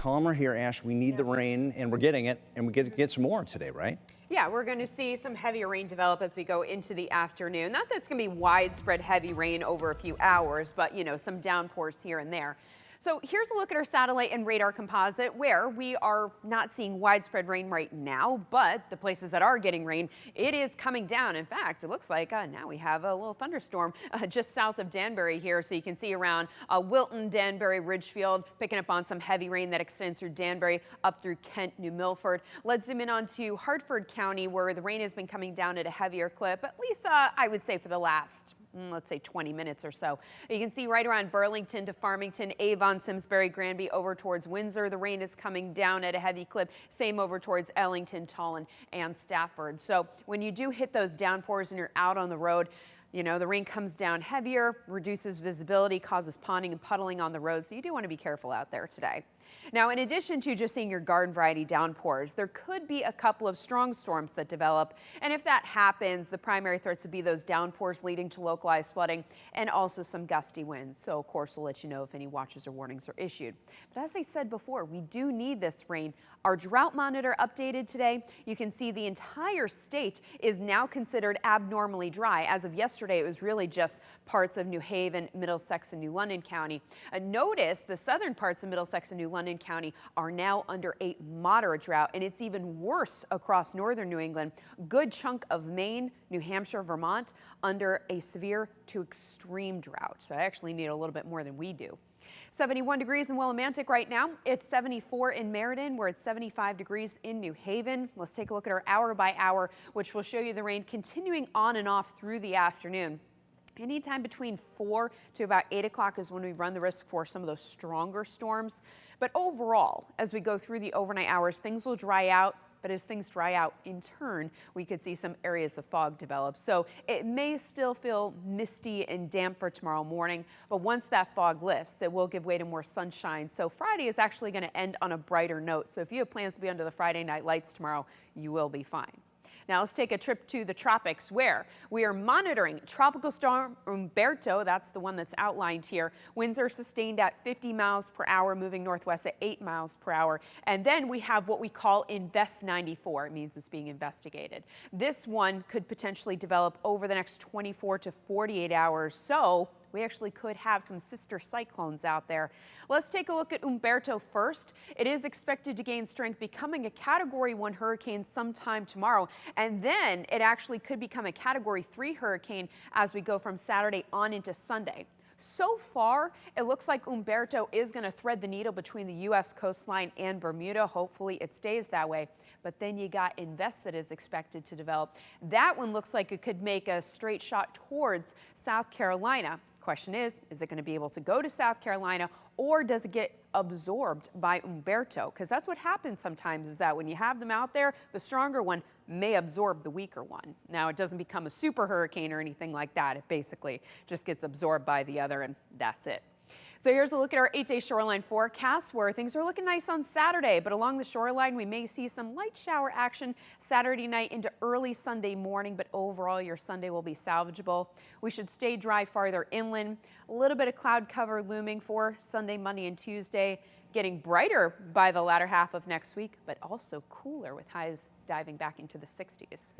calmer here, Ash. We need the rain, and we're getting it, and we get some more today, right? Yeah, we're going to see some heavier rain develop as we go into the afternoon. Not that it's going to be widespread heavy rain over a few hours, but, you know, some downpours here and there. So here's a look at our satellite and radar composite where we are not seeing widespread rain right now, but the places that are getting rain, it is coming down. In fact, it looks like now we have a little thunderstorm just south of Danbury here. So you can see around Wilton, Danbury, Ridgefield, picking up on some heavy rain that extends through Danbury up through Kent, New Milford. Let's zoom in onto Hartford County where the rain has been coming down at a heavier clip, at least I would say for the last let's say 20 minutes or so. You can see right around Burlington to Farmington, Avon, Simsbury, Granby, over towards Windsor. The rain is coming down at a heavy clip. Same over towards Ellington, Tolland, and Stafford. So when you do hit those downpours and you're out on the road, you know, the rain comes down heavier, reduces visibility, causes ponding and puddling on the road. So you do want to be careful out there today. Now, in addition to just seeing your garden variety downpours, there could be a couple of strong storms that develop. And if that happens, the primary threats would be those downpours leading to localized flooding and also some gusty winds. So, of course, we'll let you know if any watches or warnings are issued. But as I said before, we do need this rain. Our drought monitor updated today. You can see the entire state is now considered abnormally dry. As of yesterday, it was really just parts of New Haven, Middlesex, and New London County. Notice the southern parts of Middlesex and New London County are now under a moderate drought, and it's even worse across northern New England. Good chunk of Maine, New Hampshire, Vermont under a severe to extreme drought. So I actually need a little bit more than we do. 71 degrees in Willimantic right now. It's 74 in Meriden. We're at 75 degrees in New Haven. Let's take a look at our hour by hour, which will show you the rain continuing on and off through the afternoon. Anytime between 4 to about 8 o'clock is when we run the risk for some of those stronger storms. But overall, as we go through the overnight hours, things will dry out. But as things dry out in turn, we could see some areas of fog develop. So it may still feel misty and damp for tomorrow morning, but once that fog lifts, it will give way to more sunshine. So Friday is actually going to end on a brighter note. So if you have plans to be under the Friday night lights tomorrow, you will be fine. Now let's take a trip to the tropics where we are monitoring Tropical Storm Umberto. That's the one that's outlined here. Winds are sustained at 50 miles per hour, moving northwest at 8 miles per hour. And then we have what we call Invest 94. It means it's being investigated. This one could potentially develop over the next 24 to 48 hours. So we actually could have some sister cyclones out there. Let's take a look at Umberto first. It is expected to gain strength, becoming a Category 1 hurricane sometime tomorrow. And then it actually could become a Category 3 hurricane as we go from Saturday on into Sunday. So far, it looks like Umberto is going to thread the needle between the U.S. coastline and Bermuda. Hopefully it stays that way. But then you got Invest that is expected to develop. That one looks like it could make a straight shot towards South Carolina. Question is it going to be able to go to South Carolina, or does it get absorbed by Umberto? Because that's what happens sometimes, is that when you have them out there, the stronger one may absorb the weaker one. Now, it doesn't become a super hurricane or anything like that. It basically just gets absorbed by the other, and that's it. So here's a look at our 8-day shoreline forecast where things are looking nice on Saturday, but along the shoreline we may see some light shower action Saturday night into early Sunday morning, but overall your Sunday will be salvageable. We should stay dry farther inland. A little bit of cloud cover looming for Sunday, Monday, and Tuesday. Getting brighter by the latter half of next week, but also cooler with highs diving back into the 60s.